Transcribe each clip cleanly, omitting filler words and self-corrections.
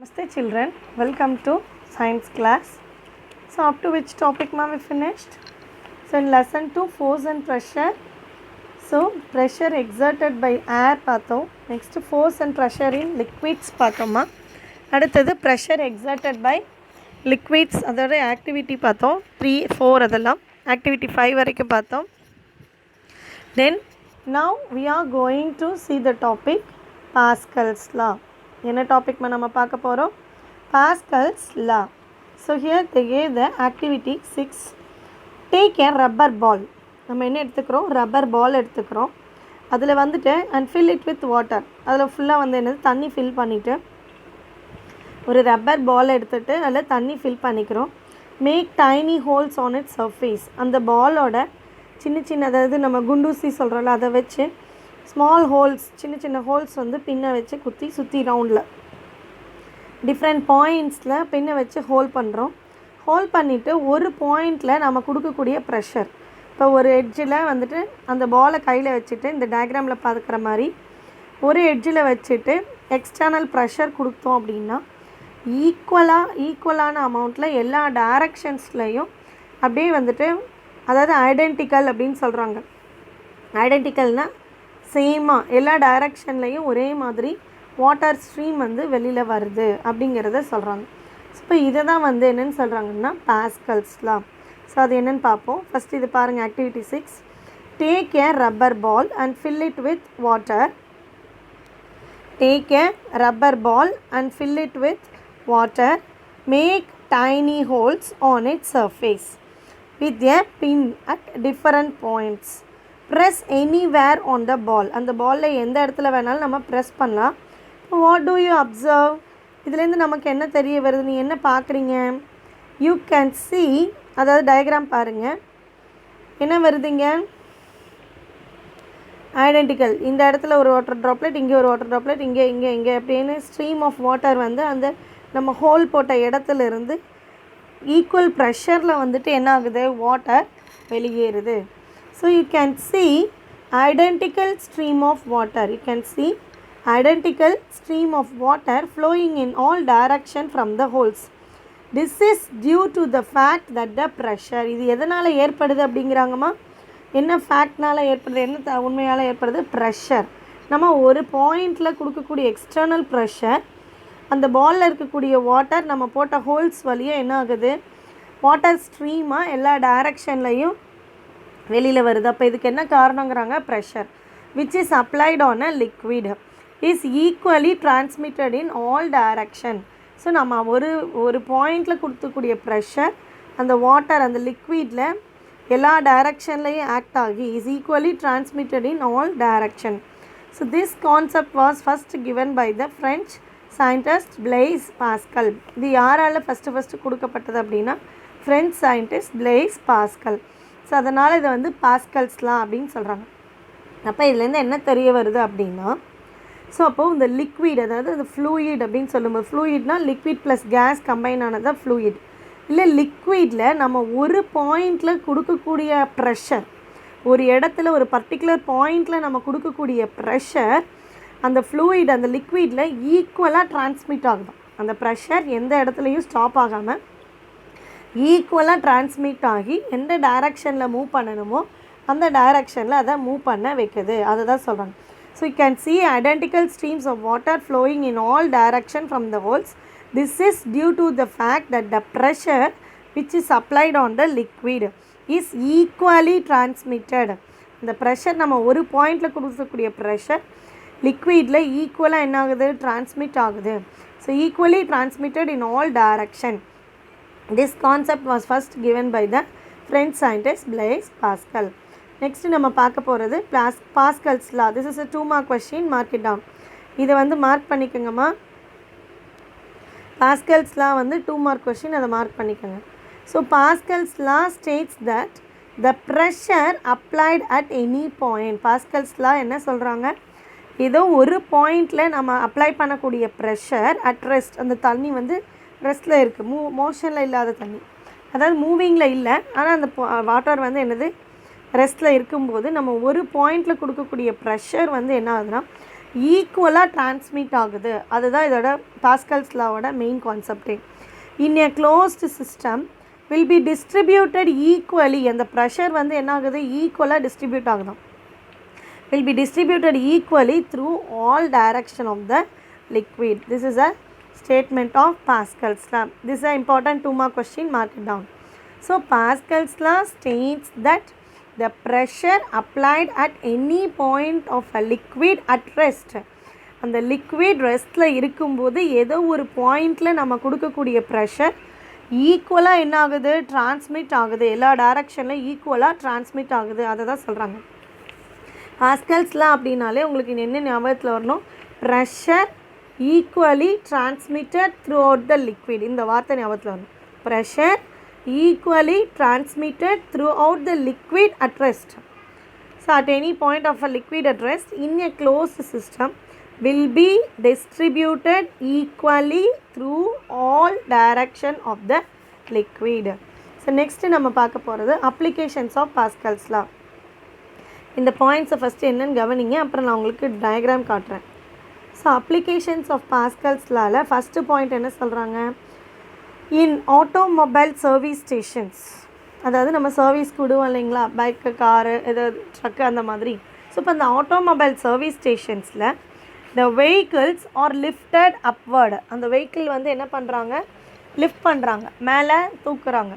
Namaste children, welcome to science class. So up to which topic we finished? So in lesson 2 force and pressure. So pressure exerted by air பார்த்தோம். Next force and pressure in liquids பார்த்தோமா. அடுத்தது pressure exerted by liquids அதோட activity பார்த்தோம். 3, 4 அதெல்லாம் activity 5 வரைக்கும் பார்த்தோம். Then now we are going to see the topic Pascal's law. என்ன topic நம்ம பார்க்க போகிறோம்? Pascal's law. So here they gave the activity 6. Take a rubber ball. நம்ம என்ன எடுத்துக்கிறோம்? ரப்பர் பால் எடுத்துக்கிறோம். அதில் வந்துட்டு and fill it with water. அதில் ஃபுல்லாக வந்து என்னது தண்ணி ஃபில் பண்ணிவிட்டு ஒரு ரப்பர் பால் எடுத்துகிட்டு அதில் தண்ணி ஃபில் பண்ணிக்கிறோம். Make tiny holes on it surface. அந்த பாலோட சின்ன சின்ன அதாவது நம்ம குண்டூசி சொல்கிறோம்ல அதை வச்சு ஸ்மால் ஹோல்ஸ் சின்ன சின்ன ஹோல்ஸ் வந்து பின்னை வச்சு குத்தி சுற்றி ரவுண்டில் டிஃப்ரெண்ட் பாயிண்ட்ஸில் பின்னை வச்சு ஹோல் பண்ணுறோம். ஹோல் பண்ணிவிட்டு ஒரு பாயிண்டில் நம்ம கொடுக்கக்கூடிய ப்ரெஷர் இப்போ ஒரு எட்ஜில் வந்துட்டு அந்த பாலை கையில் வச்சுட்டு இந்த டயக்ராமில் பார்க்குற மாதிரி ஒரு எட்ஜில் வச்சுட்டு எக்ஸ்டர்னல் ப்ரெஷர் கொடுத்தோம் அப்படின்னா ஈக்குவலான அமௌண்ட்டில் எல்லா டைரக்ஷன்ஸ்லேயும் அப்படியே வந்துட்டு அதாவது ஐடென்டிக்கல் அப்படின்னு சொல்கிறாங்க. ஐடென்டிக்கல்னால் சேமாக எல்லா டைரக்ஷன்லேயும் ஒரே மாதிரி வாட்டர் ஸ்ட்ரீம் வந்து வெளியில் வருது அப்படிங்கிறத சொல்கிறாங்க. இப்போ இதை தான் வந்து என்னென்னு சொல்கிறாங்கன்னா பாஸ்கல்ஸ் லா. ஸோ அது என்னென்னு பார்ப்போம். ஃபஸ்ட் இது பாருங்கள் activity 6. Take a rubber ball and fill it with water. Take a rubber ball and fill it with water. Make tiny holes on it surface with a pin at different points. Press anywhere on the ball. அந்த பாலில் எந்த இடத்துல வேணாலும் நம்ம press பண்ணலாம். What do you observe? இதுலேருந்து நமக்கு என்ன தெரிய வருது? நீ என்ன பார்க்குறீங்க? You can see, அதாவது டயக்ராம் பாருங்கள், என்ன வருதுங்க? ஐடென்டிக்கல். இந்த இடத்துல ஒரு வாட்டர் ட்ராப்லெட், இங்கே ஒரு வாட்டர் ட்ராப்லெட், இங்கே அப்படின்னு ஸ்ட்ரீம் ஆஃப் வாட்டர் வந்து அந்த நம்ம ஹோல் போட்ட இடத்துல இருந்து ஈக்குவல் ப்ரெஷரில் வந்துட்டு என்ன ஆகுது? வாட்டர் வெளியேறுது. So you can see identical stream of water. You can see identical stream of water flowing in all direction from the holes. This is due to the fact that the pressure. இது எதனால் ஏற்படுது அப்படிங்கிறாங்கம்மா? என்ன ஃபேக்ட்னால் ஏற்படுது? என்ன உண்மையால் ஏற்படுது? Pressure. நம்ம ஒரு பாயிண்டில் கொடுக்கக்கூடிய எக்ஸ்டர்னல் ப்ரெஷர் அந்த பாலில் இருக்கக்கூடிய வாட்டர் நம்ம போட்ட ஹோல்ஸ் வழியாக என்ன ஆகுது? வாட்டர் ஸ்ட்ரீமாக எல்லா டைரக்ஷன்லையும் வெளியில் வருது. அப்போ இதுக்கு என்ன காரணங்கிறாங்க? Pressure which is applied on a liquid is equally transmitted in all direction. So நம்ம ஒரு பாயிண்டில் கொடுக்கக்கூடிய ப்ரெஷர் அந்த வாட்டர் அந்த லிக்விடில் எல்லா டைரக்ஷன்லையும் ஆக்ட் ஆகி is equally transmitted in all direction. So this concept was first given by the French scientist Blaise Pascal. இது யாரால் ஃபஸ்ட்டு கொடுக்கப்பட்டது அப்படின்னா French scientist Blaise Pascal. So அதனால் இதை வந்து பாஸ்கல்ஸ்லாம் அப்படின்னு சொல்கிறாங்க. அப்போ இதுலேருந்து என்ன தெரிய வருது அப்படின்னா, ஸோ அப்போது இந்த லிக்விட் அதாவது இந்த ஃப்ளூயிட் அப்படின்னு சொல்லும்போது ஃப்ளூயிட்னால் லிக்விட் ப்ளஸ் கேஸ் கம்பைன் ஆனது ஃப்ளூயிட். இல்லை லிக்விடில் நம்ம ஒரு பாயிண்டில் கொடுக்கக்கூடிய ப்ரெஷர் ஒரு இடத்துல ஒரு பர்டிகுலர் பாயிண்டில் நம்ம கொடுக்கக்கூடிய ப்ரெஷர் அந்த ஃப்ளூயிட் அந்த லிக்விடில் ஈக்குவலாக டிரான்ஸ்மிட் ஆகுது. அந்த ப்ரெஷர் எந்த இடத்துலையும் ஸ்டாப் ஆகாமல் ஈக்குவலாக டிரான்ஸ்மிட் ஆகி எந்த டைரக்ஷனில் மூவ் பண்ணணுமோ அந்த டைரக்ஷனில் அதை மூவ் பண்ண வைக்குது. அதை தான் சொல்கிறாங்க. So you can see identical streams of water flowing in all direction from the holes. This is due to the fact that the pressure which is applied on the liquid is equally transmitted. இந்த pressure நம்ம ஒரு பாயிண்டில் கொடுக்கக்கூடிய pressure லிக்விடில் ஈக்குவலாக என்ன ஆகுது? Transmit ஆகுது. So equally transmitted in all direction. This concept was first given by the French scientist Blaise Pascal. Next நம்ம பார்க்க போகிறது Pascal's law. This is a 2 mark question, mark it down. இதை வந்து மார்க் பண்ணிக்கோங்கம்மா. பாஸ்கல்ஸ் லா வந்து 2 mark question, அதை mark பண்ணிக்கோங்க. So Pascal's law states that the pressure applied at any point. Pascal's law என்ன சொல்கிறாங்க? ஏதோ ஒரு பாயிண்டில் நம்ம அப்ளை பண்ணக்கூடிய ப்ரெஷர் அட் ரெஸ்ட், அந்த தண்ணி வந்து ரெஸ்ட்டில் இருக்குது, மோஷனில் இல்லாத தண்ணி, அதாவது மூவிங்கில் இல்லை, ஆனால் அந்த வாட்டர் வந்து என்னது ரெஸ்ட்டில் இருக்கும்போது நம்ம ஒரு பாயிண்டில் கொடுக்கக்கூடிய ப்ரெஷர் வந்து என்ன ஆகுதுன்னா ஈக்குவலாக டிரான்ஸ்மிட் ஆகுது. அதுதான் இதோட பாஸ்கல்ஸ் லாவோட மெயின் கான்செப்டே. In a closed system will be distributed equally. அந்த ப்ரெஷர் வந்து என்ன ஆகுது, ஈக்குவலாக டிஸ்ட்ரிபியூட் ஆகுது. will be distributed equally through all direction of the liquid. This is a statement of Pascal's law. This is an important 2 mark question, mark it down. So Pascal's law states that the pressure applied at any point of a liquid at rest, அந்த liquid restல இருக்கும்போது ஏதோ ஒரு பாயிண்டில் நம்ம கொடுக்கக்கூடிய pressure ஈக்குவலாக என்ன ஆகுது, டிரான்ஸ்மிட் ஆகுது. எல்லா டைரக்ஷன்லையும் ஈக்குவலாக டிரான்ஸ்மிட் ஆகுது. அதை தான் சொல்கிறாங்க. பாஸ்கல்ஸ் லா அப்படின்னாலே உங்களுக்கு என்ன ஞாபகத்தில் வரணும், pressure equally transmitted throughout the liquid. இந்த வார்த்தை ஞாபகத்தில் வரணும். Pressure equally transmitted throughout the liquid at rest. So at any point of a liquid at rest in a closed system will be distributed equally through all direction of the liquid. So next நம்ம பார்க்க போகிறது applications of Pascal's law. இந்த பாயிண்ட்ஸை first என்னென்னு கவனிங்க, அப்புறம் நான் உங்களுக்கு டயக்ராம் காட்டுறேன். ஸோ அப்ளிகேஷன்ஸ் ஆஃப் பாஸ்கல்ஸ் லாவில் ஃபஸ்ட்டு பாயிண்ட் என்ன சொல்கிறாங்க, இன் ஆட்டோமொபைல் சர்வீஸ் ஸ்டேஷன்ஸ், அதாவது நம்ம சர்வீஸ்க்கு விடுவோம் இல்லைங்களா, பைக்கு, காரு, ஏதாவது ட்ரக்கு அந்த மாதிரி. ஸோ இப்போ இந்த ஆட்டோமொபைல் சர்வீஸ் ஸ்டேஷன்ஸில் the vehicles are lifted upward. அந்த வெஹிக்கிள் வந்து என்ன பண்ணுறாங்க, லிஃப்ட் பண்ணுறாங்க, மேலே தூக்குறாங்க.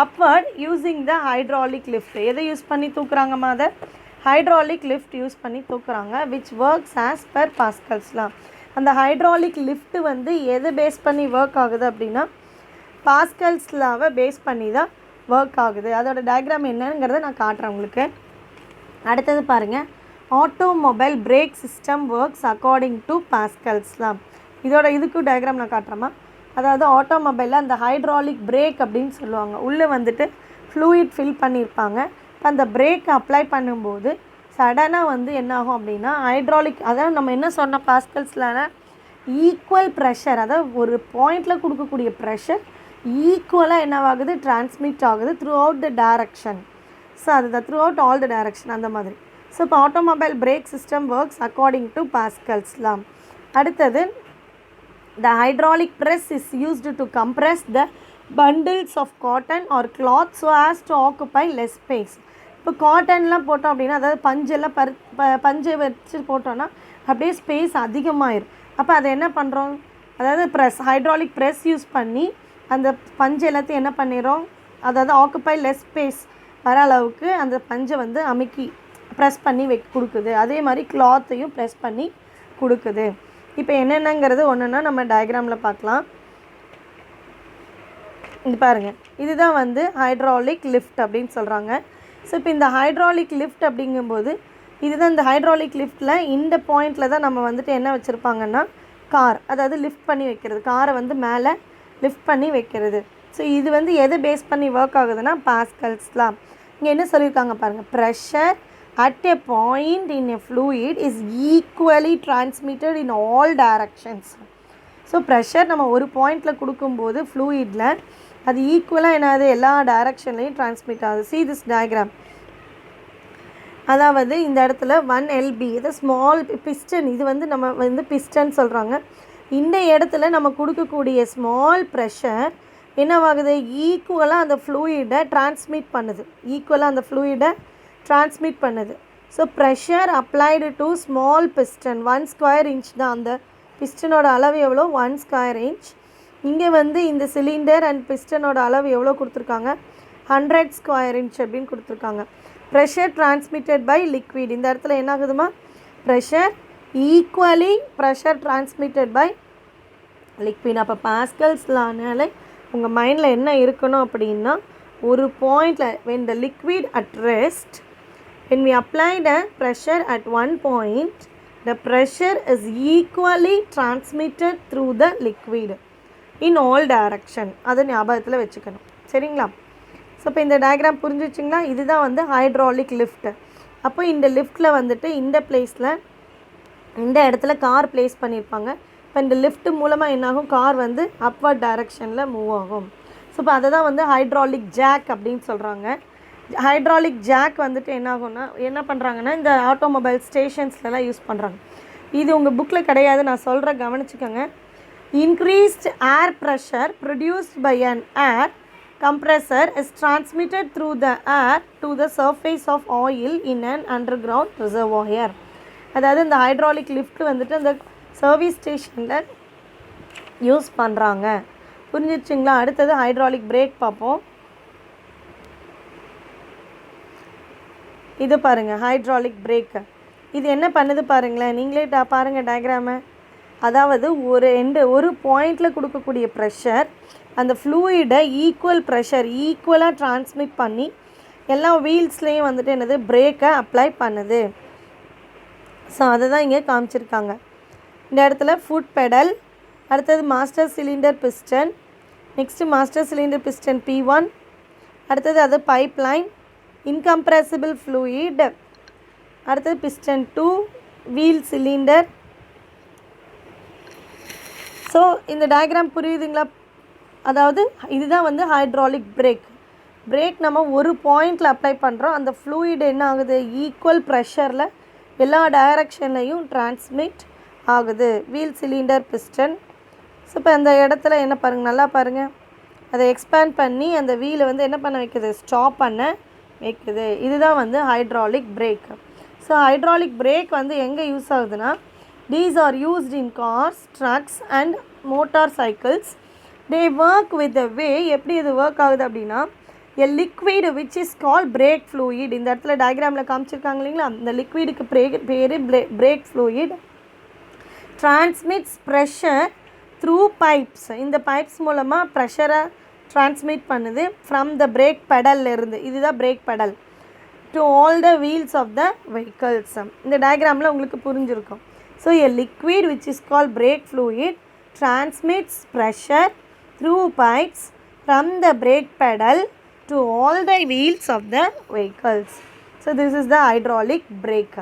Upward using the hydraulic lift. எதை யூஸ் பண்ணி தூக்குறாங்க மதர், ஹைட்ராலிக் லிஃப்ட் யூஸ் பண்ணி தூக்குறாங்க. Which works as per Pascal's law. அந்த ஹைட்ராலிக் லிஃப்ட் வந்து எது பேஸ் பண்ணி ஒர்க் ஆகுது அப்படின்னா பாஸ்கல்ஸ் லாவை பேஸ் பண்ணி தான் ஒர்க் ஆகுது. அதோட டயக்ராம் என்னங்கிறத நான் காட்டுறேன் உங்களுக்கு. அடுத்தது பாருங்கள், automobile brake system works according to Pascal's law. இதுக்கு டயக்ராம் நான் காட்டுறேம்மா. அதாவது ஆட்டோமொபைலில் அந்த ஹைட்ராலிக் பிரேக் அப்படின்னு சொல்லுவாங்க. உள்ளே வந்துட்டு ஃப்ளூயிட் ஃபில் பண்ணியிருப்பாங்க. இப்போ அந்த பிரேக் அப்ளை பண்ணும்போது சடனாக வந்து என்ன ஆகும் அப்படின்னா ஹைட்ராலிக், அதாவது நம்ம என்ன சொன்னோம் பாஸ்கல்ஸ்லான ஈக்குவல் ப்ரெஷர், அதாவது ஒரு பாயிண்டில் கொடுக்கக்கூடிய ப்ரெஷர் ஈக்குவலாக என்னவாகுது, டிரான்ஸ்மிட் ஆகுது throughout the direction. So அதுதான் throughout all the direction அந்த மாதிரி. ஸோ இப்போ automobile brake system works according to Pascal's law. அடுத்தது the hydraulic press is used to compress the bundles of cotton or cloth so as to occupy less space. இப்போ காட்டன்லாம் போட்டோம் அப்படின்னா, அதாவது பஞ்செல்லாம் பஞ்சை வச்சு போட்டோன்னா அப்படியே ஸ்பேஸ் அதிகமாகிடும். அப்போ அதை என்ன பண்ணுறோம், அதாவது ஹைட்ராலிக் ப்ரெஸ் யூஸ் பண்ணி அந்த பஞ்சு எல்லாத்தையும் என்ன பண்ணிடுறோம், அதாவது ஆக்குப்பை லெஸ் ஸ்பேஸ் வர அளவுக்கு அந்த பஞ்சை வந்து அமுக்கி ப்ரெஸ் பண்ணி கொடுக்குது. அதே மாதிரி கிளாத்தையும் ப்ரெஸ் பண்ணி கொடுக்குது. இப்போ என்னென்னங்கிறது ஒன்றுன்னா நம்ம டயக்ராமில் பார்க்கலாம். இது பாருங்கள், இதுதான் வந்து ஹைட்ராலிக் லிஃப்ட் அப்படின்னு சொல்கிறாங்க. ஸோ இப்போ இந்த ஹைட்ராலிக் லிஃப்ட் அப்படிங்கும்போது இதுதான் இந்த ஹைட்ராலிக் லிஃப்ட்டில் இந்த பாயிண்டில் தான் நம்ம வந்துட்டு என்ன வச்சுருப்பாங்கன்னா கார், அதாவது லிஃப்ட் பண்ணி வைக்கிறது, காரை வந்து மேலே லிஃப்ட் பண்ணி வைக்கிறது. ஸோ இது வந்து எதை பேஸ் பண்ணி ஒர்க் ஆகுதுன்னா பாஸ்கல்ஸ் லா. இங்கே என்ன சொல்லியிருக்காங்க பாருங்கள், pressure at a point in a fluid is equally transmitted in all directions. So pressure நம்ம ஒரு பாயிண்டில் கொடுக்கும்போது ஃப்ளூயிடில் அது ஈக்குவலாக என்னது எல்லா டைரக்ஷன்லையும் டிரான்ஸ்மிட் ஆகுது. see this diagram. அதாவது இந்த இடத்துல 1 lb, இது ஸ்மால் பிஸ்டன், இது வந்து நம்ம வந்து பிஸ்டன் சொல்கிறாங்க. இந்த இடத்துல நம்ம கொடுக்கக்கூடிய ஸ்மால் ப்ரெஷர் என்னவாகுது, ஈக்குவலாக அந்த ஃப்ளூயிடை டிரான்ஸ்மிட் பண்ணுது, ஈக்குவலாக அந்த ஃப்ளூயிடை டிரான்ஸ்மிட் பண்ணுது. So pressure applied to small piston 1 square inch தான். அந்த பிஸ்டனோட அளவு எவ்வளோ, 1 ஸ்கொயர் இன்ச். இங்கே வந்து இந்த சிலிண்டர் அண்ட் பிஸ்டனோட அளவு எவ்வளோ கொடுத்துருக்காங்க, 100 ஸ்கொயர் இன்ச் அப்படின்னு கொடுத்துருக்காங்க. Pressure transmitted by liquid. இந்த இடத்துல என்ன ஆகுதுமா, pressure equally pressure transmitted by liquid. அப்போ பாஸ்கல்ஸ் லானால உங்கள் மைண்டில் என்ன இருக்கணும் அப்படின்னா, ஒரு பாயிண்டில் when the liquid at rest, when we apply the pressure at one point, the pressure is equally transmitted through the liquid in all direction. அதை ஞாபகத்தில் வச்சுக்கணும், சரிங்களா? ஸோ இப்போ இந்த டயக்ராம் புரிஞ்சிச்சிங்களா? இதுதான் வந்து ஹைட்ராலிக் லிஃப்ட். அப்போ இந்த லிஃப்ட்டில் வந்துட்டு இந்த பிளேஸில் இந்த இடத்துல கார் பிளேஸ் பண்ணியிருப்பாங்க. இப்போ இந்த லிஃப்ட் மூலமாக என்னாகும், கார் வந்து அப்வர்ட் டைரக்ஷனில் மூவ் ஆகும். ஸோ இப்போ அதை தான் வந்து ஹைட்ராலிக் ஜாக் அப்படின்னு சொல்கிறாங்க. ஹைட்ராலிக் ஜாக் வந்துட்டு என்ன ஆகும்னா, என்ன பண்ணுறாங்கன்னா இந்த ஆட்டோமொபைல் ஸ்டேஷன்ஸ்லாம் யூஸ் பண்ணுறாங்க. இது உங்கள் புக்கில் கிடையாது, நான் சொல்கிற கவனிச்சுக்கோங்க. Increased air pressure produced by an air compressor is transmitted through the air to the surface of oil in an underground reservoir. அதாவது இந்த ஹைட்ராலிக் லிஃப்ட் வந்துட்டு அந்த சர்வீஸ் ஸ்டேஷனில் யூஸ் பண்ணுறாங்க. புரிஞ்சிடுச்சிங்களா? அடுத்தது ஹைட்ராலிக் பிரேக் பார்ப்போம். இது பாருங்கள், ஹைட்ராலிக் பிரேக்கு. இது என்ன பண்ணுது பாருங்களேன், நீங்களே பாருங்கள் டயக்ராமை. அதாவது ஒரு பாயிண்டில் கொடுக்கக்கூடிய ப்ரெஷர் அந்த ஃப்ளூயிடை ஈக்குவலாக ட்ரான்ஸ்மிட் பண்ணி எல்லா வீல்ஸ்லேயும் வந்துட்டு என்னது பிரேக்கை அப்ளை பண்ணுது. ஸோ அதை தான் இங்கே காமிச்சிருக்காங்க. இந்த இடத்துல ஃபுட் பெடல், அடுத்தது master cylinder piston, next master cylinder piston P1, அடுத்தது அது பைப் லைன், இன்கம்ப்ரெசிபிள் ஃப்ளூயிட், அடுத்தது பிஸ்டன் 2, வீல் சிலிண்டர். ஸோ இந்த டயக்ராம் புரியுதுங்களா? அதாவது இதுதான் வந்து ஹைட்ராலிக் பிரேக் நம்ம ஒரு பாயிண்டில் அப்ளை பண்ணுறோம். அந்த ஃப்ளூயிட் என்ன ஆகுது, ஈக்குவல் ப்ரெஷரில் எல்லா டைரக்ஷன்லையும் டிரான்ஸ்மிட் ஆகுது. Wheel cylinder piston. ஸோ இப்போ அந்த இடத்துல என்ன பாருங்கள், நல்லா பாருங்கள், அதை எக்ஸ்பேண்ட் பண்ணி அந்த வீலை வந்து என்ன பண்ண வைக்குது, ஸ்டாப் பண்ண வைக்குது. இதுதான் வந்து hydraulic break. So hydraulic break வந்து எங்கே யூஸ் ஆகுதுன்னா, these are used in cars, trucks and motorcycles. They work with the way, எப்படி இது ஒர்க் ஆகுது அப்படின்னா, a liquid which is called brake fluid. இந்த இடத்துல டயக்ராமில் காமிச்சிருக்காங்க இல்லைங்களா, இந்த லிக்விடுக்கு பேர் brake fluid transmits pressure through pipes. இந்த பைப்ஸ் மூலமாக ப்ரெஷரை ட்ரான்ஸ்மிட் பண்ணுது from the brake pedal இருந்து. இதுதான் brake pedal to all the wheels of the vehicles. இந்த டயக்ராமில் உங்களுக்கு புரிஞ்சிருக்கும். So a liquid which is called brake fluid transmits pressure through pipes from the brake pedal to all the wheels of the vehicles. So this is the hydraulic brake.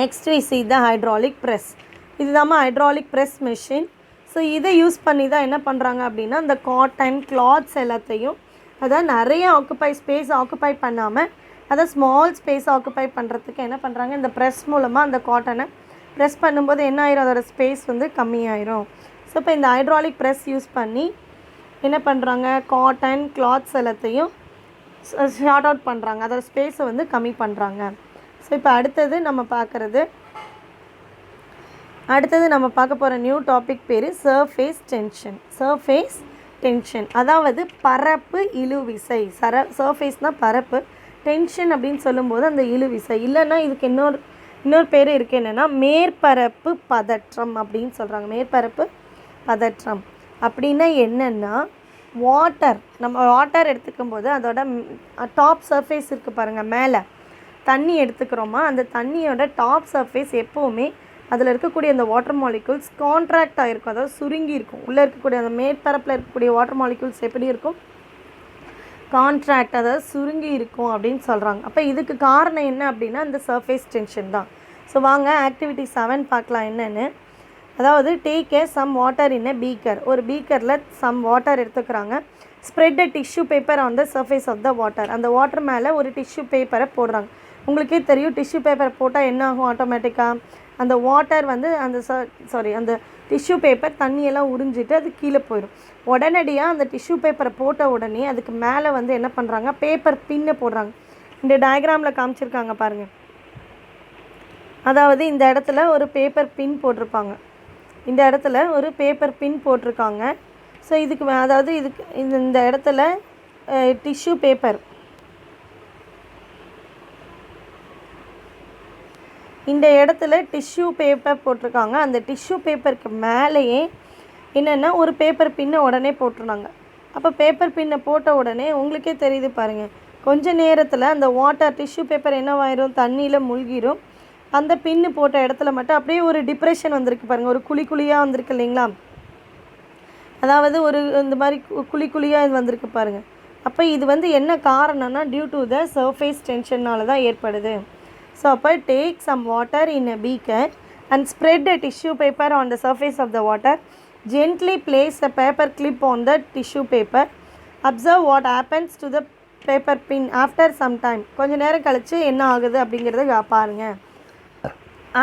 Next we see the hydraulic press. இதுதான் hydraulic press machine. So இதை use பண்ணி தான் என்ன பண்ணுறாங்க அப்படின்னா, அந்த cotton clothes எல்லாத்தையும் அதாவது நிறைய ஸ்பேஸ் ஆக்குப்பை பண்ணாமல் அதை ஸ்மால் ஸ்பேஸ் ஆக்குப்பை பண்ணுறதுக்கு என்ன பண்ணுறாங்க, இந்த ப்ரெஸ் மூலமாக அந்த காட்டனை ப்ரெஸ் பண்ணும்போது என்ன ஆயிரும், அதோட ஸ்பேஸ் வந்து கம்மியாயிரும். ஸோ இப்போ இந்த ஹைட்ராலிக் ப்ரெஸ் யூஸ் பண்ணி என்ன பண்ணுறாங்க, காட்டன் கிளாத்ஸ் எல்லாத்தையும் ஷார்ட் அவுட் பண்ணுறாங்க, அதோட ஸ்பேஸை வந்து கம்மி பண்ணுறாங்க. ஸோ இப்போ அடுத்தது நம்ம பார்க்க போகிற நியூ டாபிக் பேர் சர்ஃபேஸ் டென்ஷன். அதாவது பரப்பு இழுவிசை. சர்ஃபேஸ்னால் பரப்பு, டென்ஷன் அப்படின்னு சொல்லும்போது அந்த இழுவிசை. இல்லைன்னா இதுக்கு இன்னொரு பேர் இருக்குது, என்னென்னா மேற்பரப்பு பதற்றம் அப்படின்னு சொல்கிறாங்க. மேற்பரப்பு பதற்றம் அப்படின்னா என்னென்னா, நம்ம வாட்டர் எடுத்துக்கும் போது அதோட டாப் சர்ஃபேஸ் இருக்குது பாருங்கள், மேலே தண்ணி எடுத்துக்கிறோமா, அந்த தண்ணியோட டாப் சர்ஃபேஸ் எப்போவுமே அதில் இருக்கக்கூடிய அந்த வாட்டர் மாலிகுல்ஸ் கான்ட்ராக்ட் ஆகிருக்கும், அதாவது சுருங்கி இருக்கும். உள்ளே இருக்கக்கூடிய அந்த மேற்பரப்பில் இருக்கக்கூடிய வாட்டர் மாலிகுல்ஸ் எப்படி இருக்கும், கான்ட்ராக்ட், அதாவது சுருங்கி இருக்கும் அப்படின்னு சொல்கிறாங்க. அப்போ இதுக்கு காரணம் என்ன அப்படின்னா இந்த சர்ஃபேஸ் டென்ஷன் தான். ஸோ வாங்க ஆக்டிவிட்டி 7 பார்க்கலாம் என்னென்னு. அதாவது take some water in beaker. ஒரு பீக்கரில் சம் வாட்டர் எடுத்துக்கிறாங்க. Spread tissue paper on the surface of the water. அந்த வாட்டர் மேலே ஒரு டிஷ்யூ பேப்பரை போடுறாங்க. உங்களுக்கே தெரியும், டிஷ்யூ பேப்பரை போட்டால் என்ன ஆகும், ஆட்டோமேட்டிக்காக அந்த வாட்டர் வந்து அந்த டிஷ்யூ பேப்பர் தண்ணியெல்லாம் உறிஞ்சிட்டு அது கீழே போயிடும். உடனடியாக அந்த டிஷ்யூ பேப்பரை போட்ட உடனே அதுக்கு மேலே வந்து என்ன பண்ணுறாங்க, பேப்பர் பின்னை போடுறாங்க. இந்த டயக்ராமில் காமிச்சிருக்காங்க பாருங்கள். அதாவது இந்த இடத்துல ஒரு பேப்பர் பின் போட்டிருப்பாங்க, ஸோ இந்த இடத்துல டிஷ்யூ பேப்பர், இந்த இடத்துல டிஷ்யூ பேப்பர் போட்டிருக்காங்க. அந்த டிஷ்யூ பேப்பருக்கு மேலேயே என்னென்னா ஒரு பேப்பர் பின்னை உடனே போட்டுருந்தாங்க. அப்போ பேப்பர் பின்னை போட்ட உடனே உங்களுக்கே தெரியுது பாருங்கள், கொஞ்ச நேரத்தில் அந்த வாட்டர் டிஷ்யூ பேப்பர் என்னவாயிரும், தண்ணியில் மூழ்கிடும். அந்த பின்னு போட்ட இடத்துல மட்டும் அப்படியே ஒரு டிப்ரெஷன் வந்திருக்கு பாருங்கள், ஒரு குழியாக வந்திருக்கு இல்லைங்களா, அதாவது இந்த மாதிரி குழியாக இது வந்திருக்கு பாருங்கள். அப்போ இது வந்து என்ன காரணம்னா டியூ டு த சர்ஃபேஸ் டென்ஷனால் தான் ஏற்படுது. ஸோ அப்போ take some water in a beaker and spread a tissue paper on the surface of the water. Gently place a paper clip on the tissue paper. Observe what happens to the paper pin after some time. கொஞ்சம் நேரம் கழிச்சு என்ன ஆகுது அப்படிங்கிறத பாருங்க.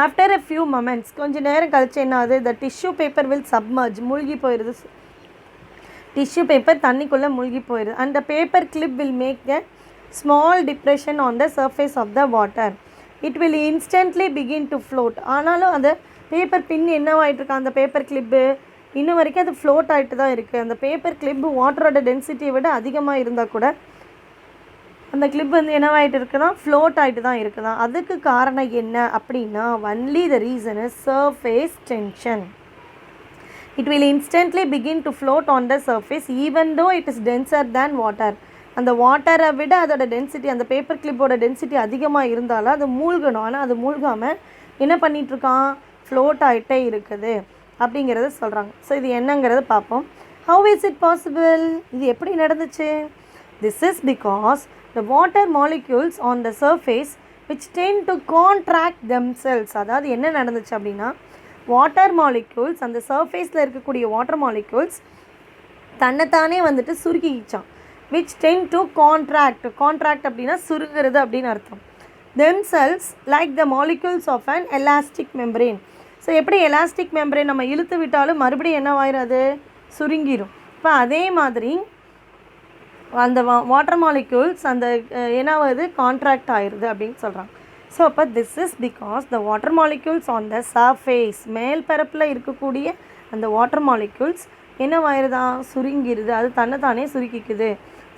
After a few moments கொஞ்சம் நேரம் கழிச்சு என்ன ஆகுது, the tissue paper will submerge, மூழ்கி போயிடுது. டிஷ்யூ பேப்பர் தண்ணிக்குள்ளே மூழ்கி போயிடுது. and the paper clip will make a small depression on the surface of the water. It will instantly begin to float. ஆனாலும் அந்த பேப்பர் பின் என்னவாயிட்ருக்கு, அந்த பேப்பர் கிளிப்பு இன்னும் வரைக்கும் அது ஃப்ளோட் ஆகிட்டு தான் இருக்குது. அந்த பேப்பர் கிளிப்பு வாட்டரோட டென்சிட்டியை விட அதிகமாக இருந்தால் கூட அந்த கிளிப் வந்து என்னவாயிட்டு இருக்குதான், ஃப்ளோட் ஆகிட்டு தான் இருக்குதான். அதுக்கு காரணம் என்ன அப்படின்னா, only the reason is surface tension. It will instantly begin to float on the surface even though it is denser than water. அந்த வாட்டரை விட அதோட டென்சிட்டி, அந்த பேப்பர் கிளிப்போட டென்சிட்டி அதிகமாக இருந்தாலும் அது மூழ்கணும். ஆனால் அது மூழ்காமல் என்ன பண்ணிகிட்ருக்கான், ஃப்ளோட் ஆகிட்டே இருக்குது அப்படிங்கிறத சொல்கிறாங்க. ஸோ இது என்னங்கிறத பார்ப்போம். How is it possible? இது எப்படி நடந்துச்சு? This is because the water molecules on the surface which tend to contract themselves. அதாவது என்ன நடந்துச்சு அப்படின்னா, வாட்டர் மாலிக்யூல்ஸ், அந்த சர்ஃபேஸில் இருக்கக்கூடிய வாட்டர் மாலிக்யூல்ஸ் தன்னைத்தானே வந்துட்டு சுருக்கிச்சான். which tend to contract அப்படின்னா சுருங்கிறது அப்படின்னு அர்த்தம். themselves like the molecules of an elastic membrane. So எப்படி எலாஸ்டிக் மெம்பரேன் நம்ம இழுத்து விட்டாலும் மறுபடியும் என்னவாயிரும், அது சுருங்கிடும். இப்போ அதே மாதிரி அந்த வாட்டர் மாலிக்யூல்ஸ் அந்த என்னாவது கான்ட்ராக்ட் ஆயிடுது அப்படின்னு சொல்கிறாங்க. ஸோ அப்போ this is because the water molecules on the surface, மேல் பரப்பில் இருக்கக்கூடிய அந்த வாட்டர் மாலிக்யூல்ஸ் என்னவாயிருதான், சுருங்கிடுது, அது தன்னைத்தானே சுருக்கிக்குது.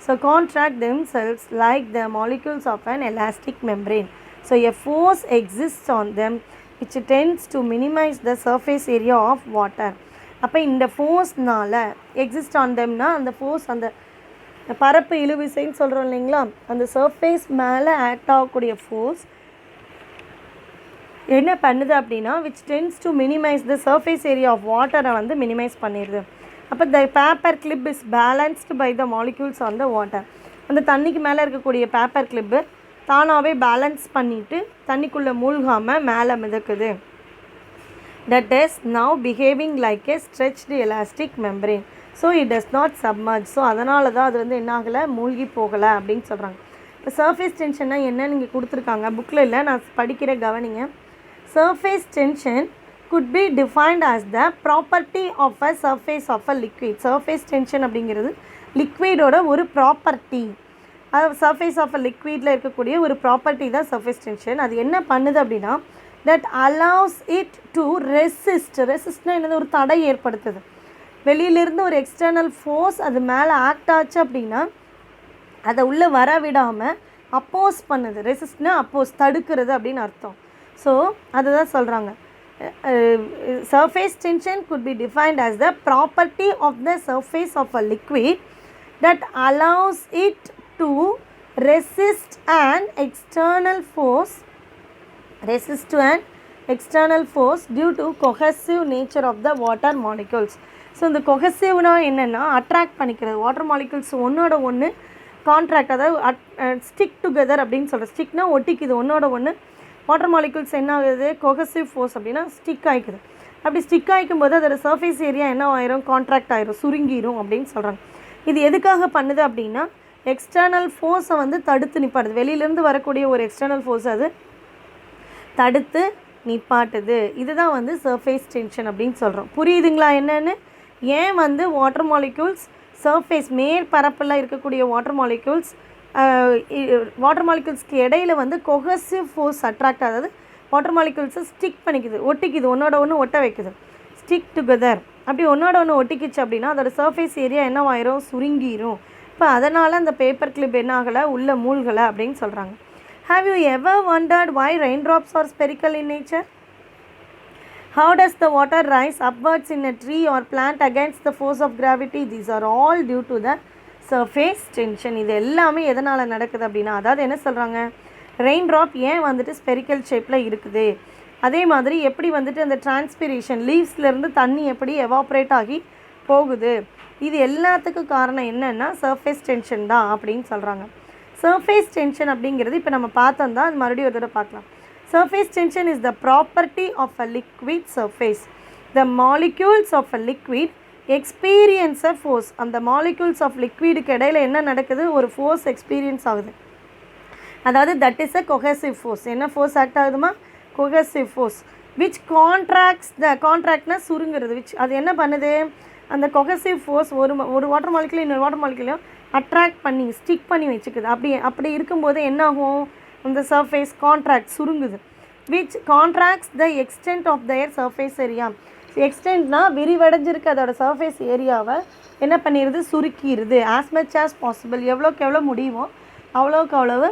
So contract themselves like the molecules of an elastic membrane. So a force exists on them which tends to minimize the surface area of water. அப்போ இந்த ஃபோர்ஸ்னால் எக்ஸிஸ்ட் ஆன் தெம்னா அந்த ஃபோர்ஸ், அந்த பரப்பு இழுவிசைன்னு சொல்கிறோம் இல்லைங்களா, அந்த சர்ஃபேஸ் மேலே ஆக்ட் ஆகக்கூடிய ஃபோர்ஸ் என்ன பண்ணுது அப்படின்னா, which tends to minimize the surface area of water-ஐ வந்து மினிமைஸ் பண்ணிடுது. அப்போ the paper clip is balanced by the molecules on the water. அந்த தண்ணிக்கு மேலே இருக்கக்கூடிய பேப்பர் கிளிப்பு தானாகவே பேலன்ஸ் பண்ணிவிட்டு தண்ணிக்குள்ளே மூழ்காமல் மேலே மிதக்குது. that is now behaving like a stretched elastic membrane. So it does not submerge. So அதனால தான் அது வந்து என்ன ஆகலை, மூழ்கி போகலை அப்படின்னு சொல்கிறாங்க. இப்போ சர்ஃபேஸ் டென்ஷன்னா என்னன்னு இங்கே கொடுத்துருக்காங்க, புக்கில் இல்லை, நான் படிக்கிற கவனிங்க. Surface tension could be defined as the property of a surface of a liquid. Surface tension அப்படிங்கிறது லிக்விடோட ஒரு ப்ராப்பர்ட்டி. அது சர்ஃபேஸ் ஆஃப் அ லிக்விடில் இருக்கக்கூடிய ஒரு ப்ராப்பர்ட்டி தான் சர்ஃபேஸ் டென்ஷன். அது என்ன பண்ணுது அப்படின்னா, that allows it to resist. ரெசிஸ்ட்னா என்னது, ஒரு தடை ஏற்படுத்துது. வெளியிலேருந்து ஒரு எக்ஸ்டர்னல் ஃபோர்ஸ் அது மேலே ஆக்ட் ஆச்சு அப்படின்னா அதை உள்ளே வர விடாமல் அப்போஸ் பண்ணுது. ரெசிஸ்ட்னா அப்போஸ், தடுக்கிறது அப்படின்னு அர்த்தம். ஸோ அதுதான் சொல்கிறாங்க, surface tension could be defined as the property of the surface of a liquid that allows it to resist an external force due to cohesive nature of the water molecules. So இந்த கொஹசிவ்னா என்னென்னா, attract பண்ணிக்கிறது. Water molecules ஒன்றோட ஒன்று contract, அதாவது stick together அப்படின்னு சொல்கிறேன். ஸ்டிக்னா ஒட்டிக்குது ஒன்றோட ஒன்று. வாட்டர் மாலிக்யூல்ஸ் என்ன ஆகுது, கொஹசிவ் ஃபோர்ஸ் அப்படின்னா ஸ்டிக் ஆகிக்குது. அப்படி ஸ்டிக் ஆகிக்கும் போது அதோட சர்ஃபேஸ் ஏரியா என்ன ஆயிரும், கான்ட்ராக்ட் ஆயிரும், சுருங்கிரும் அப்படின்னு சொல்கிறாங்க. இது எதுக்காக பண்ணுது அப்படின்னா, எக்ஸ்டர்னல் ஃபோர்ஸை வந்து தடுத்து நிப்பாட்டுது. வெளியிலேருந்து வரக்கூடிய ஒரு எக்ஸ்டர்னல் ஃபோர்ஸ் அது தடுத்து நிப்பாட்டுது. இதுதான் வந்து சர்ஃபேஸ் டென்ஷன் அப்படின்னு சொல்கிறோம். புரியுதுங்களா என்னென்னு? ஏன் வந்து வாட்டர் மாலிக்யூல்ஸ் சர்ஃபேஸ் மேற்பரப்பில் இருக்கக்கூடிய வாட்டர் மாலிக்யூல்ஸ்க்கு இடையில் வந்து கொஹசிவ் ஃபோர்ஸ் அட்ராக்ட், அதாவது வாட்டர் மாலிக்யூல்ஸை ஸ்டிக் பண்ணிக்குது, ஒட்டிக்குது, ஒன்றோட ஒன்று ஒட்ட வைக்குது, ஸ்டிக் டுகெதர். அப்படி ஒன்றோட ஒன்று ஒட்டிக்கிச்சு அப்படின்னா அதோட சர்ஃபேஸ் ஏரியா என்னவாயிரும், சுருங்கிரும். இப்போ அதனால் அந்த பேப்பர் கிளிப் என்ன ஆகலை, உள்ளே மூழ்கலை அப்படின்னு சொல்கிறாங்க. Have you ever wondered why raindrops are spherical in nature? How does the water rise upwards in a tree or plant against the force of gravity? These are all due to the surface tension. இது எல்லாமே எதனால் நடக்குது அப்படின்னா, அதாவது என்ன சொல்கிறாங்க, rain drop ஏன் வந்துட்டு ஸ்பெரிக்கல் ஷேப்பில் இருக்குது, அதே மாதிரி எப்படி வந்துட்டு அந்த டிரான்ஸ்பிரேஷன் லீவ்ஸ்லேருந்து தண்ணி எப்படி எவாப்ரேட் ஆகி போகுது, இது எல்லாத்துக்கும் காரணம் என்னென்னா சர்ஃபேஸ் டென்ஷன் தான் அப்படின்னு சொல்கிறாங்க. சர்ஃபேஸ் டென்ஷன் அப்படிங்கிறது இப்போ நம்ம பார்த்தோம் தான், அது மறுபடியும் ஒரு தடவை பார்க்கலாம். Surface tension is the property of a liquid surface. The molecules of a liquid experience a force. அந்த molecules of liquidக்கு இடையில் என்ன நடக்குது, ஒரு force experience ஆகுது. அதாவது that is a cohesive force. என்ன force act ஆகுதுமா, cohesive force which contractனா சுருங்குறது, which அது என்ன பண்ணுது, அந்த cohesive force ஒரு வாட்டர் மாலிகுலை இன்னொரு வாட்டர் மாலிகுலையும் அட்ராக்ட் பண்ணி ஸ்டிக் பண்ணி வச்சுக்குது. அப்படி இருக்கும்போது என்ன ஆகும், அந்த சர்ஃபேஸ் கான்ட்ராக்ட் சுருங்குது. which contracts the extent of their surface area. எக்ஸ்டென்ட்னா விரிவடைஞ்சிருக்கு அதோட சர்ஃபேஸ் ஏரியாவை என்ன பண்ணிடுது, சுருக்கிடுது. ஆஸ் மச் ஆஸ் பாசிபிள், எவ்வளோக்கு எவ்வளோ முடியுமோ அவ்வளோக்கு அவ்வளவு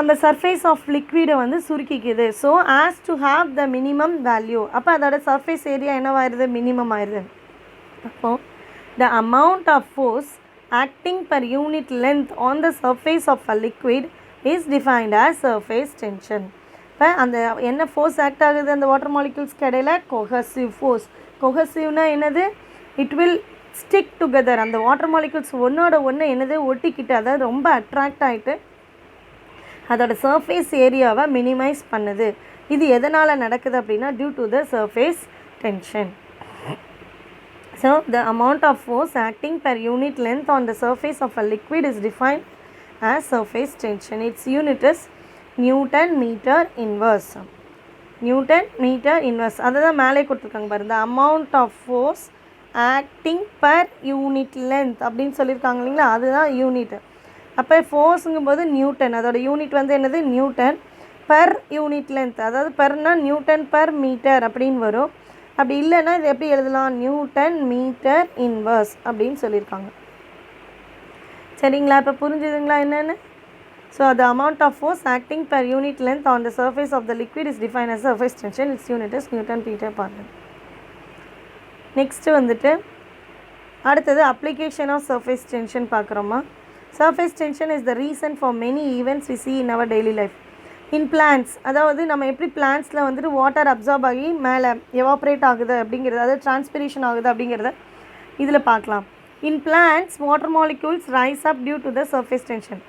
அந்த சர்ஃபேஸ் ஆஃப் லிக்விடை வந்து சுருக்கிக்குது. So as to have the minimum value, அப்போ அதோட சர்ஃபேஸ் ஏரியா என்னவாயிருது, மினிமம் ஆயிடுது. அப்போது the amount of force acting per unit length on the surface of a liquid is defined as surface tension. இப்போ அந்த என்ன ஃபோர்ஸ் ஆக்ட் ஆகுது அந்த வாட்டர் மாலிக்யூல்ஸ்க்கு இடையில, கொஹசிவ் ஃபோர்ஸ். கொஹசிவ்னா என்னது, இட் வில் ஸ்டிக் டுகெதர். அந்த வாட்டர் மாலிக்யூல்ஸ் ஒன்றோட ஒன்று என்னது ஒட்டிக்கிட்டு, அதாவது ரொம்ப அட்ராக்ட் ஆகிட்டு அதோட சர்ஃபேஸ் ஏரியாவை மினிமைஸ் பண்ணுது. இது எதனால் நடக்குது அப்படின்னா, due to the surface tension. So the amount of force acting per unit length on the surface of a liquid is defined as surface tension. Its unit is Newton meter inverse. Newton meter inverse அதுதான் மேலே கொடுத்துருக்காங்க பாருங்க. The amount of force acting per unit length அப்படின்னு சொல்லியிருக்காங்க இல்லைங்களா, அதுதான் unit. அப்போ ஃபோர்ஸுங்கும் போது நியூட்டன், அதோட யூனிட் வந்து என்னது நியூட்டன். பர் யூனிட் லென்த், அதாவது பர்னா நியூட்டன் பர் மீட்டர் அப்படின்னு வரும். அப்படி இல்லைன்னா இது எப்படி எழுதலாம், நியூட்டன் மீட்டர் இன்வர்ஸ் அப்படின்னு சொல்லியிருக்காங்க. சரிங்களா, இப்போ புரிஞ்சுதுங்களா என்னென்னு. So the amount of force acting per unit length on the surface of the liquid is defined as surface tension. Its unit is Newton meter per length. Next வந்துட்டு அடுத்தது application of surface tension பார்க்குறோமா. Surface tension is the reason for many events we see in our daily life. In plants, அதாவது நம்ம எப்படி பிளான்ட்ஸில் வந்துட்டு water absorb ஆகி மேலே evaporate ஆகுது அப்படிங்கிறது, அதாவது டிரான்ஸ்பிரேஷன் ஆகுது அப்படிங்கிறத இதில் பார்க்கலாம். In plants water molecules rise up due to the surface tension.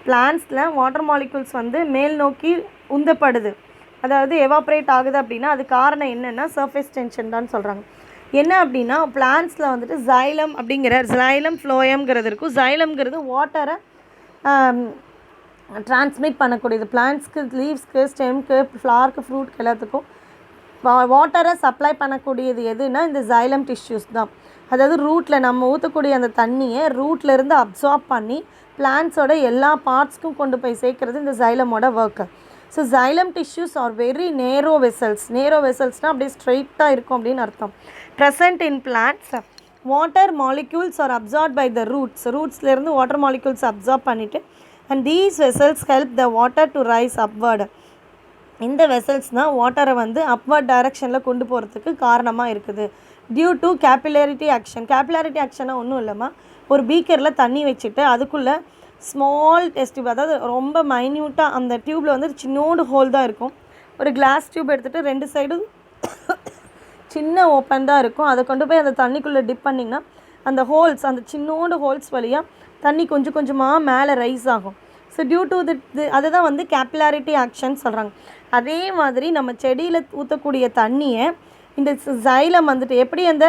பிளான்ட்ஸில் வாட்டர் மாலிக்யூல்ஸ் வந்து மேல் நோக்கி உந்தப்படுது, அதாவது எவாப்ரேட் ஆகுது அப்படின்னா அது காரணம் என்னென்னா சர்ஃபேஸ் டென்ஷன் தான் சொல்கிறாங்க. என்ன அப்படின்னா பிளான்ட்ஸில் வந்துட்டு ஜைலம் அப்படிங்கிற ஜைலம் ஃப்ளோயம்ங்கிறது இருக்கும். ஜைலம்ங்கிறது வாட்டரை டிரான்ஸ்மிட் பண்ணக்கூடியது. பிளான்ட்ஸ்க்கு, லீவ்ஸ்க்கு, ஸ்டெம்க்கு, ஃப்ளவருக்கு, ஃப்ரூட்க்கு எல்லாத்துக்கும் வாட்டரை சப்ளை பண்ணக்கூடியது எதுனா இந்த ஜைலம் டிஷ்யூஸ் தான். அதாவது ரூட்டில் நம்ம ஊற்றக்கூடிய அந்த தண்ணியை ரூட்லேருந்து அப்சார்ப் பண்ணி பிளான்ட்ஸோட எல்லா பார்ட்ஸ்க்கும் கொண்டு போய் சேர்க்குறது இந்த ஜைலமோட work. So xylem tissues are very narrow vessels. Narrow வெசல்ஸ்னால் அப்படியே ஸ்ட்ரெயிட்டாக இருக்கும் அப்படின்னு அர்த்தம். Present in plants water molecules are absorb by the roots. ரூட்ஸ்லேருந்து வாட்டர் மாலிக்யூல்ஸ் அப்சார்ப் பண்ணிவிட்டு and these vessels help the water to rise upward. இந்த vessels தான் வாட்டரை வந்து அப்வர்ட் டைரக்ஷனில் கொண்டு போகிறதுக்கு காரணமாக இருக்குது. Due to capillarity action. Capillarity ஆக்ஷனாக ஒன்றும் இல்லைம்மா, ஒரு பீக்கரில் தண்ணி வச்சுட்டு அதுக்குள்ளே ஸ்மால் டெஸ்ட் டியூப், அதாவது ரொம்ப மைன்யூட்டாக அந்த டியூப்பில் வந்து சின்னோடு ஹோல் தான் இருக்கும். ஒரு கிளாஸ் டியூப் எடுத்துகிட்டு ரெண்டு சைடும் சின்ன ஓப்பன் தான் இருக்கும். அதை கொண்டு போய் அந்த தண்ணிக்குள்ளே டிப் பண்ணிங்கன்னா அந்த ஹோல்ஸ், அந்த சின்னோடு ஹோல்ஸ் வழியாக தண்ணி கொஞ்சம் கொஞ்சமாக மேலே ரைஸ் ஆகும். ஸோ டியூ டு அதை தான் வந்து கேபிலாரிட்டி ஆக்ஷன் சொல்கிறாங்க. அதே மாதிரி நம்ம செடியில் ஊற்றக்கூடிய தண்ணியை இந்த ஜைலம் வந்துட்டு எப்படி அந்த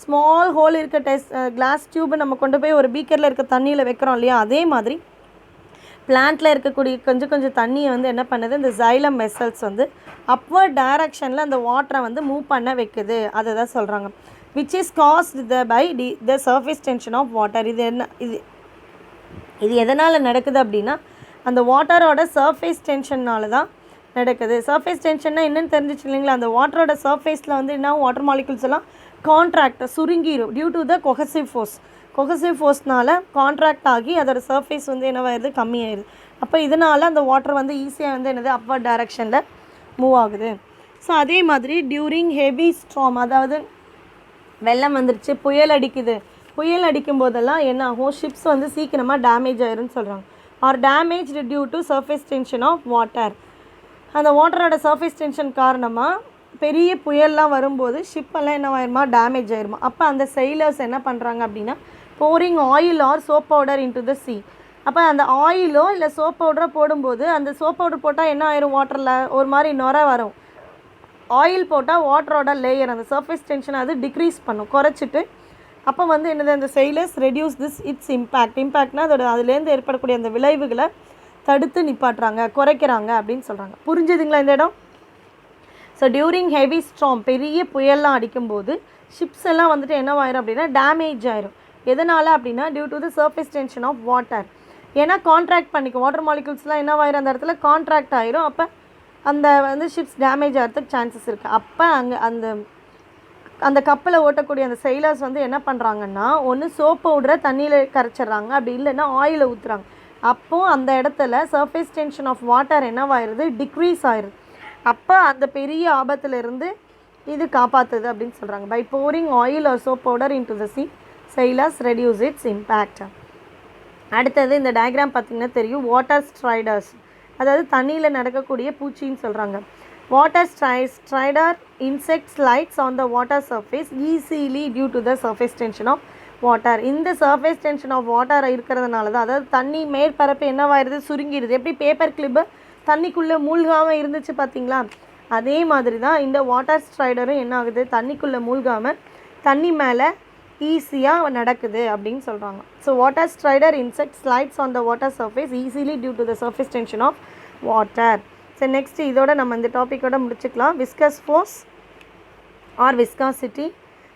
ஸ்மால் ஹோல் இருக்க கிளாஸ் டியூப்பை நம்ம கொண்டு போய் ஒரு பீக்கரில் இருக்க தண்ணியில் வைக்கிறோம் இல்லையா, அதே மாதிரி பிளான்ட்டில் இருக்கக்கூடிய கொஞ்சம் கொஞ்சம் தண்ணியை வந்து என்ன பண்ணுது, இந்த ஜைலம் வெசல்ஸ் வந்து அப்வர்ட் டைரக்ஷனில் அந்த வாட்டரை வந்து மூவ் பண்ண வைக்குது. அதை தான் சொல்கிறாங்க. Which is cast by the surface tension of water. இது எதனால் நடக்குது அப்படின்னா அந்த வாட்டரோட சர்ஃபேஸ் டென்ஷன்னால தான் நடக்குது. சர்ஃபேஸ் டென்ஷன்னா என்னென்னு தெரிஞ்சிச்சு இல்லைங்களா, அந்த வாட்டரோட சர்ஃபேஸில் வந்து என்ன வாட்டர் மாலிகுல்ஸ் எல்லாம் கான்ட்ராக்ட் சுருங்கிடும் due to the cohesive force. Cohesive ஃபோர்ஸ்னால் கான்ட்ராக்ட் ஆகி அதோட சர்ஃபேஸ் வந்து என்னவாயிருது, கம்மியாயிருது. அப்போ இதனால் அந்த வாட்டர் வந்து ஈஸியாக வந்து என்னது அப்வர்ட் டைரக்ஷனில் மூவ் ஆகுது. ஸோ அதே மாதிரி டியூரிங் ஹெவி ஸ்ட்ராம், அதாவது வெள்ளம் வந்துருச்சு, புயல் அடிக்குது, புயல் அடிக்கும் போதெல்லாம் என்ன ஆகும், ஷிப்ஸ் வந்து சீக்கிரமாக டேமேஜ் ஆயிரும்னு சொல்கிறாங்க. Or damaged due to surface tension of water. அந்த வாட்டரோட சர்ஃபேஸ் டென்ஷன் காரணமாக பெரிய புயல்லாம் வரும்போது ஷிப்பெல்லாம் என்ன ஆயிருமா, டேமேஜ் ஆயிருமா. அப்போ அந்த செயிலர்ஸ் என்ன பண்ணுறாங்க அப்படின்னா pouring oil or soap powder into the sea. அப்போ அந்த ஆயிலோ இல்லை சோப் பவுடரோ போடும்போது அந்த சோப் பவுடர் போட்டால் என்ன ஆயிரும், வாட்டரில் ஒரு மாதிரி நுர வரும். ஆயில் போட்டால் வாட்டரோட லேயர் அந்த சர்ஃபேஸ் டென்ஷனை அது டிக்ரீஸ் பண்ணும், குறைச்சிட்டு அப்போ வந்து என்னது அந்த sailors reduce this its impact. இம்பேக்ட்னா அதோட அதுலேருந்து ஏற்படக்கூடிய அந்த விளைவுகளை தடுத்து நிப்பாட்டுறாங்க, குறைக்கிறாங்க அப்படின்னு சொல்கிறாங்க. புரிஞ்சுதுங்களா இந்த இடம்? ஸோ டியூரிங் ஹெவி ஸ்டார்ம் பெரிய புயல்லாம் அடிக்கும்போது ஷிப்ஸ் எல்லாம் வந்துட்டு என்னவாயிரும் அப்படின்னா டேமேஜ் ஆயிரும். எதனால் அப்படின்னா due to the surface tension of water. ஏன்னா கான்ட்ராக்ட் பண்ணிக்கும் வாட்டர் மாலிகுல்ஸ்லாம் என்னவாயிரும் அந்த இடத்துல கான்ட்ராக்ட் ஆயிரும். அப்போ அந்த வந்து ஷிப்ஸ் டேமேஜ் ஆகிறதுக்கு சான்சஸ் இருக்குது. அப்போ அங்கே அந்த கப்பலை ஓட்டக்கூடிய அந்த செயிலர்ஸ் வந்து என்ன பண்ணுறாங்கன்னா ஒன்று சோப் பவுடரை தண்ணியில் கரைச்சிட்றாங்க, அப்படி இல்லைன்னா ஆயிலை ஊற்றுறாங்க. அப்போது அந்த இடத்துல சர்ஃபேஸ் டென்ஷன் ஆஃப் வாட்டர் என்னவாயிருது டிக்ரீஸ் ஆயிடுது. அப்போ அந்த பெரிய ஆபத்துலேருந்து இது காப்பாற்றுது அப்படின்னு சொல்கிறாங்க. By pouring oil or soap powder into the sea sailors reduce its impact. அடுத்தது இந்த டயக்ராம் பார்த்திங்கன்னா தெரியும், வாட்டர் ஸ்ட்ரைடர்ஸ், அதாவது தண்ணியில் நடக்கக்கூடிய பூச்சின்னு சொல்கிறாங்க. Water strider insects lights on the water surface easily due to the surface tension of water. இந்த சர்ஃபேஸ் டென்ஷன் ஆஃப் வாட்டர் இருக்கிறதுனால தான், அதாவது தண்ணி மேற்பரப்பு என்னவாயிருது சுருங்கிடுது. எப்படி பேப்பர் கிளிப்பு தண்ணிக்குள்ளே மூழ்காமல் இருந்துச்சு பார்த்திங்களா, அதே மாதிரி தான் இந்த வாட்டர் ஸ்ட்ரைடரும் என்ன ஆகுது தண்ணிக்குள்ளே மூழ்காமல் தண்ணி மேலே ஈஸியாக நடக்குது அப்படின்னு சொல்கிறாங்க. So water strider insect slides on the water surface easily due to the surface tension of water. So next இதோட நம்ம இந்த டாப்பிக்கோட முடிச்சுக்கலாம். Viscous force or viscosity.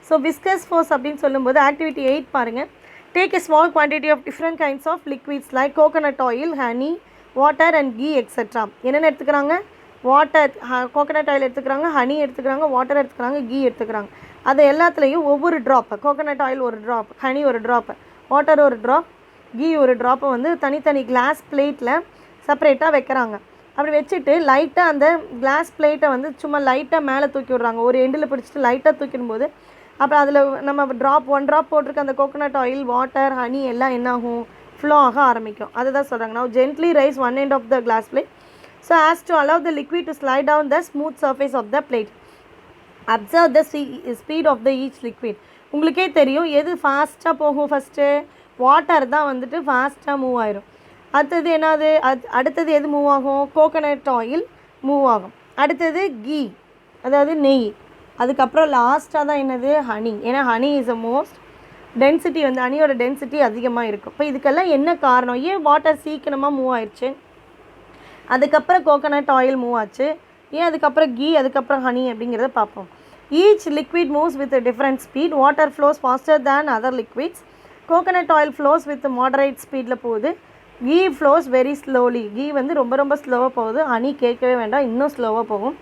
So viscous force அப்படின்னு சொல்லும்போது ஆக்டிவிட்டி 8 பாருங்கள். Take a small quantity of different kinds of liquids like coconut oil, honey, water and ghee etcetera. என்னென்ன எடுத்துக்கிறாங்க, வாட்டர் கோகோனட் ஆயில் எடுத்துக்கிறாங்க, ஹனி எடுத்துக்கிறாங்க, வாட்டர் எடுத்துக்கிறாங்க, கீ எடுத்துக்கிறாங்க. அது எல்லாத்துலேயும் ஒவ்வொரு ட்ராப்பு, கோகோனட் ஆயில் ஒரு ட்ராப், ஹனி ஒரு ட்ராப்பு, வாட்டர் ஒரு ட்ராப், கீ ஒரு ட்ராப்பை வந்து தனித்தனி கிளாஸ் பிளேட்டில் செப்பரேட்டாக வைக்கிறாங்க. அப்படி வச்சுட்டு லைட்டாக அந்த கிளாஸ் பிளேட்டை வந்து சும்மா லைட்டாக மேலே தூக்கி விட்றாங்க. ஒரு எண்டில் பிடிச்சிட்டு லைட்டாக தூக்கிடும்போது அப்புறம் அதில் நம்ம ஒன் ட்ராப் போட்டிருக்க அந்த கோகோனட் ஆயில், வாட்டர், ஹனி எல்லாம் என்னாகும் ஃப்ளோ ஆக ஆரம்பிக்கும். அதுதான் சொல்கிறாங்க. Now gently raise one end of the glass plate so as to allow the liquid to slide down the smooth surface of the plate. Observe the speed of the each liquid. உங்களுக்கே தெரியும் எது ஃபாஸ்ட்டாக போகும், first water தான் வந்துட்டு ஃபாஸ்ட்டாக move ஆயிரும். அடுத்தது என்னது, அடுத்தது எது மூவ் ஆகும், கோகோனட் ஆயில் மூவ் ஆகும். அடுத்தது கீ அதாவது நெய். அதுக்கப்புறம் லாஸ்ட்டாக தான் என்னது ஹனி. ஏன்னா honey is a most density வந்து ஹனியோட டென்சிட்டி அதிகமாக இருக்கும். இப்போ இதுக்கெல்லாம் என்ன காரணம், ஏன் வாட்டர் சீக்கிரமாக மூவ் ஆயிடுச்சு, அதுக்கப்புறம் கோகோனட் ஆயில் மூவ் ஆச்சு, ஏன் அதுக்கப்புறம் கீ, அதுக்கப்புறம் ஹனி அப்படிங்கிறத பார்ப்போம். Each liquid moves with different speed. Water flows faster than other liquids. Coconut oil flows with moderate ஸ்பீடில் போகுது. Ghee flows very slowly. Ghee வந்து ரொம்ப ரொம்ப ஸ்லோவாக போகுது. ஹனி கேட்கவே வேண்டாம், இன்னும் ஸ்லோவாக போகும்.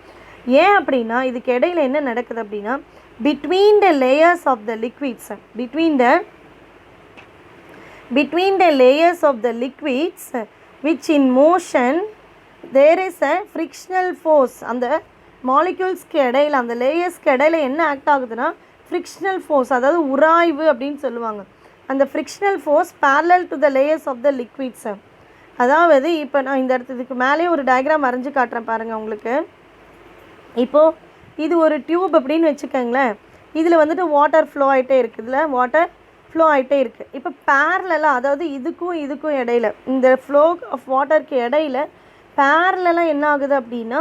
ஏன் அப்படின்னா இதுக்கு இடையில் என்ன நடக்குது அப்படின்னா, between the layers of the liquids, between the layers of the liquids which in motion there is a frictional force. அந்த மாலிக்யூல்ஸ்க்கு இடையில் அந்த லேயர்ஸ்க்கு இடையில் என்ன ஆக்ட் ஆகுதுன்னா ஃப்ரிக்ஷனல் ஃபோர்ஸ், அதாவது உராய்வு அப்படின்னு சொல்லுவாங்க. அந்த frictional force parallel to the layers of the liquids. அதாவது இப்போ நான் இந்த இடத்துக்கு மேலே ஒரு டயக்ராம் வரைஞ்சி காட்டுறேன் பாருங்கள் உங்களுக்கு. இப்போது இது ஒரு டியூப் அப்படின்னு வச்சுக்கோங்களேன். இதில் வந்துட்டு வாட்டர் ஃப்ளோ ஆகிட்டே இருக்குது, இதில் வாட்டர் ஃப்ளோ ஆகிட்டே இருக்குது. இப்போ பேரலாக, அதாவது இதுக்கும் இடையில, இந்த ஃப்ளோ ஆஃப் வாட்டருக்கு இடையில பேரலாக என்ன ஆகுது அப்படின்னா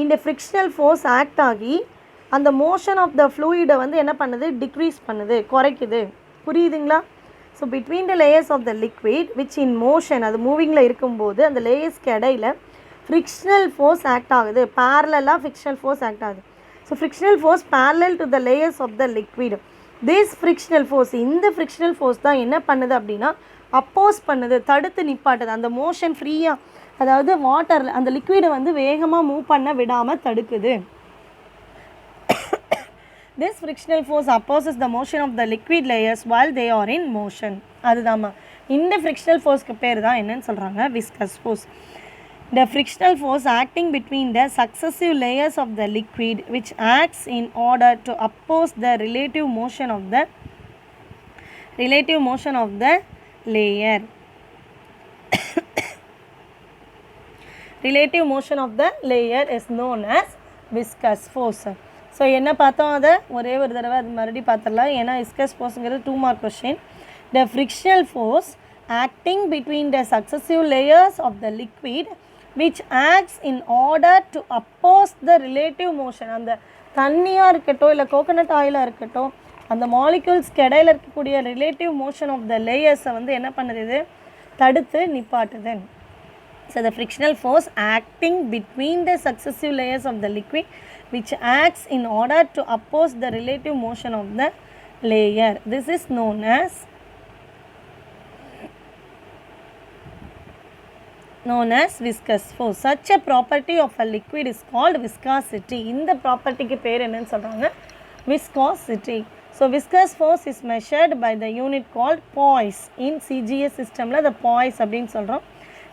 இந்த ஃப்ரிக்ஷனல் ஃபோர்ஸ் ஆக்ட் ஆகி அந்த மோஷன் ஆஃப் த ஃப்ளூயிடை வந்து என்ன பண்ணுது, டிக்ரீஸ் பண்ணுது, குறைக்குது. புரியுதுங்களா? So between the layers of the liquid which in motion, அது மூவிங்கில் இருக்கும்போது அந்த லேயர்ஸ்க்கு இடையில ஃப்ரிக்ஷனல் ஃபோர்ஸ் ஆக்ட் ஆகுது, பேரலாக ஃப்ரிக்ஷனல் ஃபோர்ஸ் ஆக்ட் ஆகுது. So frictional force parallel to the layers of the liquid. this frictional force, இந்த ஃப்ரிக்ஷனல் ஃபோர்ஸ் தான் என்ன பண்ணுது அப்படின்னா அப்போஸ் பண்ணுது, தடுத்து நிப்பாட்டுது. அந்த மோஷன் ஃப்ரீயாக, அதாவது வாட்டரில் அந்த லிக்விடை வந்து வேகமாக மூவ் பண்ண விடாமல் தடுக்குது. this frictional force opposes the motion of the liquid layers while they are in motion. அதுதாம்மா இந்த ஃப்ரிக்ஷனல் ஃபோர்ஸ்க்கு பேர் தான் என்னன்னு சொல்கிறாங்க, viscous force. The frictional force acting between the successive layers of the liquid which acts in order to oppose the relative motion of the layer. Relative motion of the layer is known as viscous force. So என்ன பார்த்தோம், அதை ஒரே ஒரு தடவை அது மறுபடியும் பார்த்துடலாம். ஏன்னா விஸ்கஸ் ஃபோர்ஸுங்கிறது 2 mark question. The frictional force acting between the successive layers of the liquid which acts in order to oppose the relative motion. அந்த தண்ணியாக இருக்கட்டும் இல்லை கோகோனட் ஆயிலாக இருக்கட்டும், அந்த மாலிக்யூல்ஸ்க்கு இடையில் இருக்கக்கூடிய ரிலேட்டிவ் மோஷன் ஆஃப் த லேயர்ஸை வந்து என்ன பண்ணுது, இது தடுத்து நிப்பாட்டுது. So the frictional force acting between the successive layers of the liquid which acts in order to oppose the relative motion of the layer. This is known as viscous force. Such a property of a liquid is called viscosity. இந்த ப்ராப்பர்ட்டிக்கு பேர் என்னன்னு சொல்கிறாங்க? Viscosity. So viscous force is measured by the unit called poise. In CGS systemல the poise அப்படின்னு சொல்கிறோம்.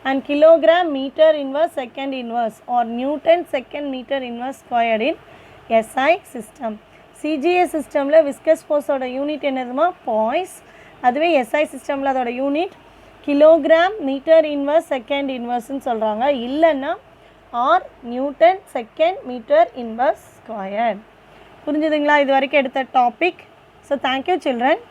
And kilogram meter inverse second inverse or Newton second meter inverse squared in SI system. CGS systemல viscous force ஓட unit என்னதுமா? poise. அதுவே SI systemல அதோட unit kilogram metre inverse second இன்வர்ஸ்ன்னு சொல்கிறாங்க. இல்லைன்னா or newton second metre inverse square. புரிஞ்சுதுங்களா இது வரைக்கும் எடுத்த டாபிக்? So thank you children.